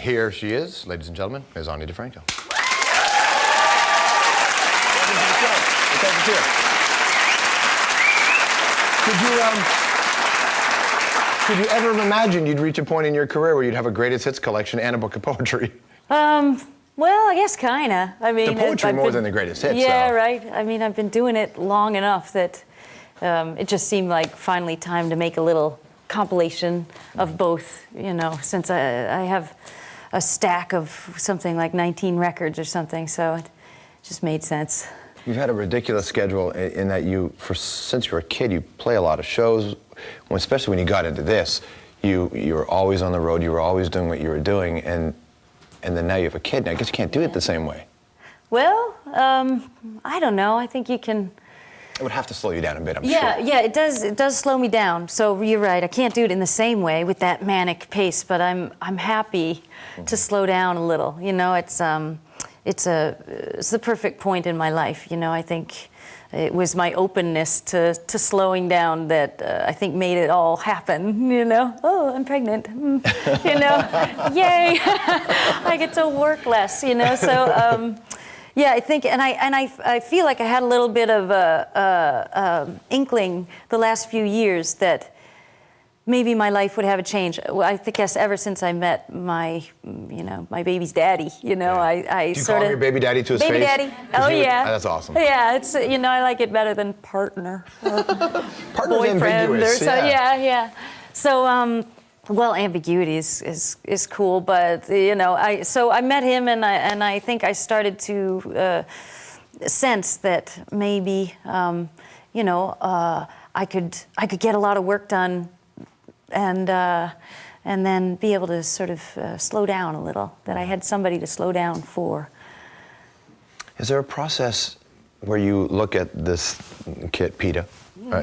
here she is, ladies and gentlemen, Ms. DiFranco. Welcome to the show. Thank you. Could you ever have imagined you'd reach a point in your career where you'd have a greatest hits collection and a book of poetry? Well, I guess kinda. I mean, the poetry more than the greatest hits. Yeah, though. right. I mean, I've been doing it long enough that it just seemed like finally time to make a little compilation of both. You know, since I have a stack of something like 19 records or something, so it just made sense. You've had a ridiculous schedule in that since you were a kid, you play a lot of shows. Especially when you got into this, you were always on the road. You were always doing what you were doing, and then now you have a kid, and I guess you can't do it the same way. Well, I don't know. I think you can. It would have to slow you down a bit, I'm sure. Yeah, it does. It does slow me down. So you're right. I can't do it in the same way with that manic pace, but I'm happy to slow down a little. You know, it's the perfect point in my life. You know, I think it was my openness to slowing down that I think made it all happen. You know, oh, I'm pregnant. You know, yay! I get to work less. You know, so. Yeah, I think, and I feel like I had a little bit of a inkling the last few years that maybe my life would have a change. Well, I think ever since I met my baby's daddy, you know, I Do you call him your baby daddy to his face? Baby daddy. Oh yeah. That's awesome. Yeah, it's I like it better than partner. Partner's boyfriend ambiguous. or so. Yeah. So. Well, ambiguity is cool, but I met him, and I think I started to sense that maybe I could get a lot of work done, and then be able to sort of slow down a little. That I had somebody to slow down for. Is there a process where you look at this kit, PETA?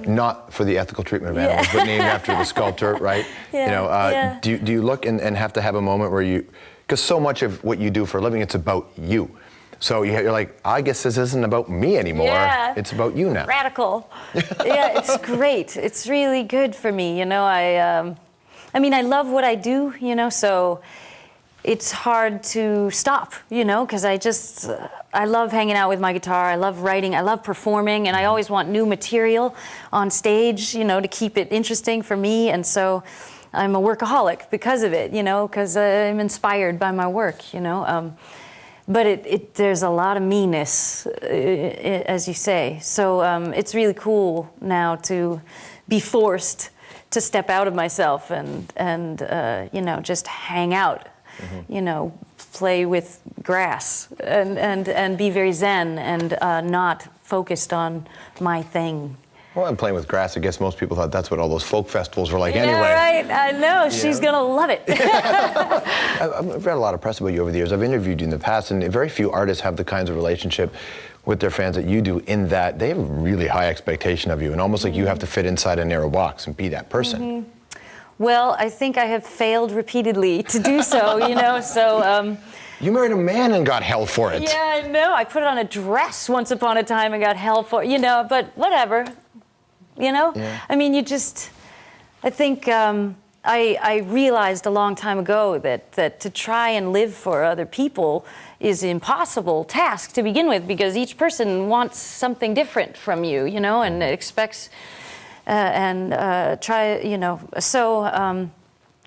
Not for the ethical treatment of animals, but named after the sculptor, right? Yeah, Do you look and have to have a moment where because so much of what you do for a living, it's about you. So you're like, I guess this isn't about me anymore. Yeah. It's about you now. Radical. Yeah, it's great. It's really good for me. You know, I mean, I love what I do. You know, so it's hard to stop. You know, because I love hanging out with my guitar. I love writing. I love performing, and I always want new material on stage, you know, to keep it interesting for me. And so I'm a workaholic because of it, you know, because I'm inspired by my work, you know. But there's a lot of meanness, as you say. So it's really cool now to be forced to step out of myself and just hang out, you know, play with grass and be very zen and not focused on my thing. Well, I'm playing with grass. I guess most people thought that's what all those folk festivals were like anyway. Yeah, right. I know. She's going to love it. I've read a lot of press about you over the years. I've interviewed you in the past, and very few artists have the kinds of relationship with their fans that you do, in that they have a really high expectation of you, and almost like you have to fit inside a narrow box and be that person. Well, I think I have failed repeatedly to do so, you know, so... You married a man and got hell for it. Yeah, I know. I put it on a dress once upon a time and got hell for it, you know, but whatever, you know? Yeah. I mean, I think I realized a long time ago that to try and live for other people is an impossible task to begin with, because each person wants something different from you, you know, and expects... So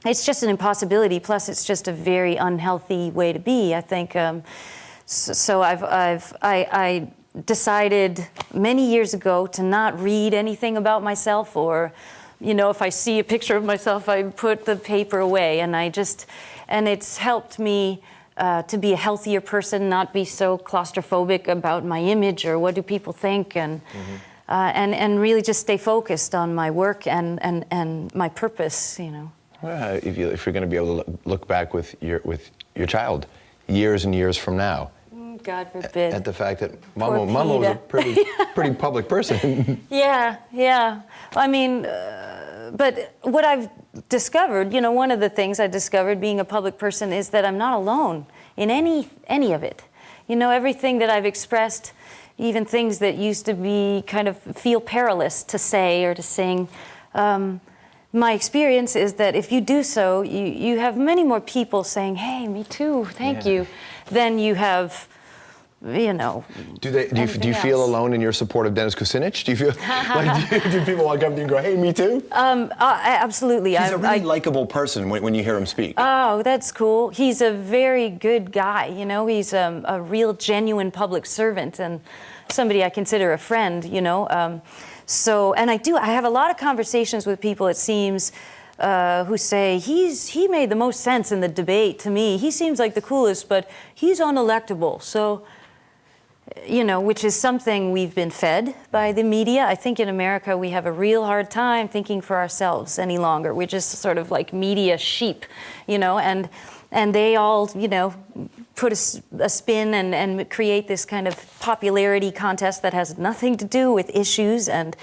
it's just an impossibility. Plus, it's just a very unhealthy way to be, I think. So I decided many years ago to not read anything about myself, or, you know, if I see a picture of myself, I put the paper away, and it's helped me to be a healthier person, not be so claustrophobic about my image or what do people think, and really just stay focused on my work and my purpose, you know. Well, if you're going to be able to look back with your child years and years from now, God forbid, at the fact that Mama was a pretty public person. Yeah. I mean, but what I've discovered, you know, one of the things I discovered being a public person is that I'm not alone in any of it. You know, everything that I've expressed, even things that used to be kind of feel perilous to say or to sing, my experience is that if you do so, you have many more people saying, "Hey, me too, thank you," than you have, you know. Do you feel alone in your support of Dennis Kucinich? Do you feel like do people walk up to you and go, "Hey, me too"? Absolutely. He's a really likable person when you hear him speak. Oh, that's cool. He's a very good guy. You know, he's a real, genuine public servant and somebody I consider a friend. You know. And I have a lot of conversations with people, it seems, who say, he made the most sense in the debate to me. He seems like the coolest, but he's unelectable. So, you know, which is something we've been fed by the media. I think in America we have a real hard time thinking for ourselves any longer. We're just sort of like media sheep, you know, and they all, you know, put a spin and create this kind of popularity contest that has nothing to do with issues and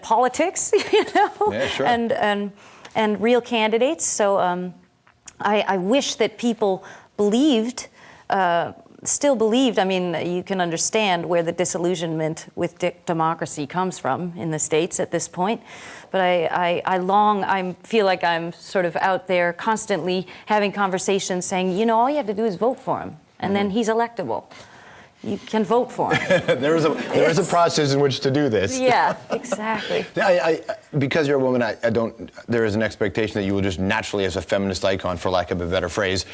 politics, you know, yeah, sure. and real candidates. So I wish that people still believed. I mean, you can understand where the disillusionment with democracy comes from in the States at this point. But I feel like I'm sort of out there constantly having conversations saying, you know, all you have to do is vote for him, and then he's electable. You can vote for him. there is a process in which to do this. Yeah, exactly. Because you're a woman, there is an expectation that you will just naturally, as a feminist icon, for lack of a better phrase,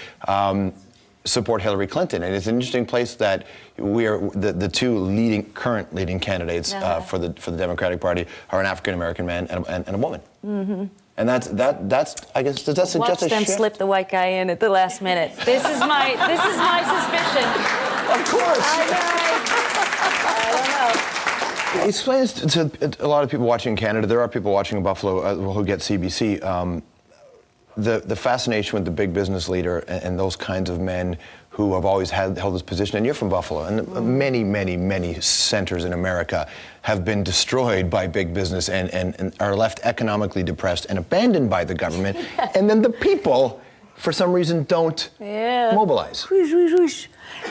support Hillary Clinton. And it's an interesting place that we are the two current leading candidates for the Democratic Party are an African American man and a woman. Mm-hmm. And that's I guess does that suggest Watch a them shift? slip the white guy in at the last minute. This is my suspicion. Of course. I don't know. It explains to a lot of people watching in Canada. There are people watching in Buffalo who get CBC. The fascination with the big business leader and those kinds of men who have always held this position, and you're from Buffalo, and many centers in America have been destroyed by big business and are left economically depressed and abandoned by the government, and then the people, for some reason, don't mobilize.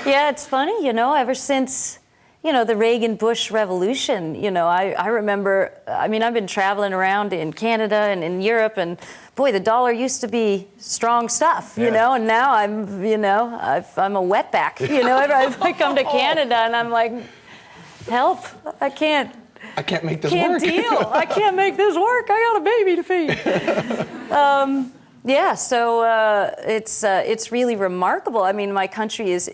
Yeah, it's funny, you know, ever since, you know, the Reagan-Bush revolution, you know, I remember, I mean, I've been traveling around in Canada and in Europe, and boy, the dollar used to be strong stuff, you know, and now I'm, you know, I'm a wetback, you know, I come to Canada and I'm like, help, I can't make this work. Deal. I can't make this work. I got a baby to feed. Yeah, so it's really remarkable. I mean, my country is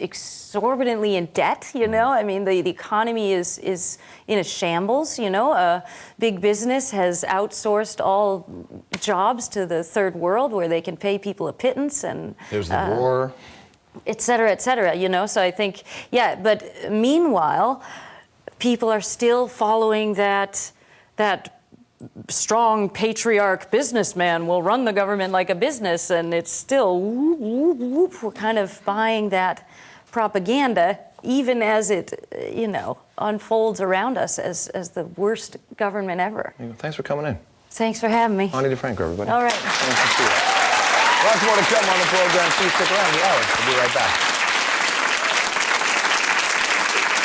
exorbitantly in debt. You know, I mean, the economy is in a shambles. You know, big business has outsourced all jobs to the third world, where they can pay people a pittance, and there's the war, et cetera, et cetera. You know, so I think, yeah. But meanwhile, people are still following that strong patriarch businessman will run the government like a business, and it's still whoop, whoop, whoop. We're kind of buying that propaganda, even as it, you know, unfolds around us as the worst government ever. Thanks for coming in. Thanks for having me. DiFranco, everybody. All right. Nice to see you. Lots more to come on the program. Please stick around. We'll be right back.